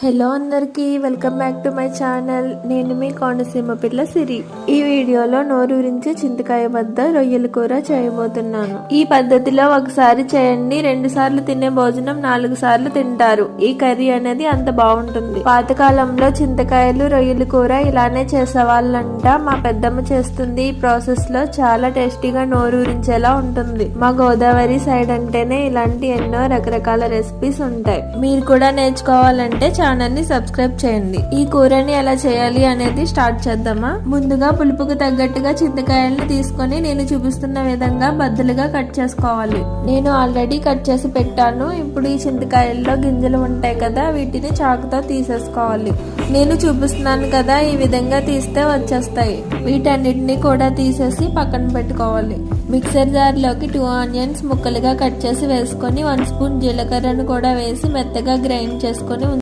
Hello అందరికీ welcome back to my channel. నేను మీ కోనసీమ పిల్ల సిరి. ఈ వీడియోలో నోరూరించి చింతకాయ బద్ద రొయ్యల కూర చేయబోతున్నాను. ఈ పద్ధతిలో ఒకసారి చేయండి, 2 సార్లు తినే భోజనం 4 సార్లు తింటారు. ఈ కర్రీ అనేది అంత బాగుంటుంది. పాతకాలంలో చింతకాయలు రొయ్యల కూర ఇలానే చేసేవాళ్ళంట. మా పెద్దమ్మ చేస్తుంది. ఈ ప్రాసెస్ లో చాలా టేస్టీగా నోరూరించేలా ఉంటుంది. మా గోదావరి సైడ్ అంటేనే ఇలాంటి ఎన్నో రకరకాల రెసిపీస్ ఉంటాయి. మీరు కూడా నేర్చుకోవాలంటే ఛానల్ ని సబ్స్క్రైబ్ చేయండి. ఈ కూరని ఎలా చేయాలి అనేది స్టార్ట్ చేద్దామా. ముందుగా పులుపుకు తగ్గట్టుగా చింతకాయలను తీసుకొని నేను చూపిస్తున్న విధంగా బద్దలుగా కట్ చేసుకోవాలి. నేను ఆల్రెడీ కట్ చేసి పెట్టాను. ఇప్పుడు ఈ చింతకాయల్లో గింజలు ఉంటాయి కదా, వీటిని చాకుతో తీసేసుకోవాలి. నేను చూపిస్తున్నాను కదా, ఈ విధంగా తీస్తే వచ్చేస్తాయి. వీటన్నిటిని కూడా తీసేసి పక్కన పెట్టుకోవాలి. మిక్సర్ జార్ లోకి 2 ఆనియన్స్ ముక్కలుగా కట్ చేసి వేసుకొని 1 స్పూన్ జీలకర్రను కూడా వేసి మెత్తగా గ్రైండ్ చేసుకొని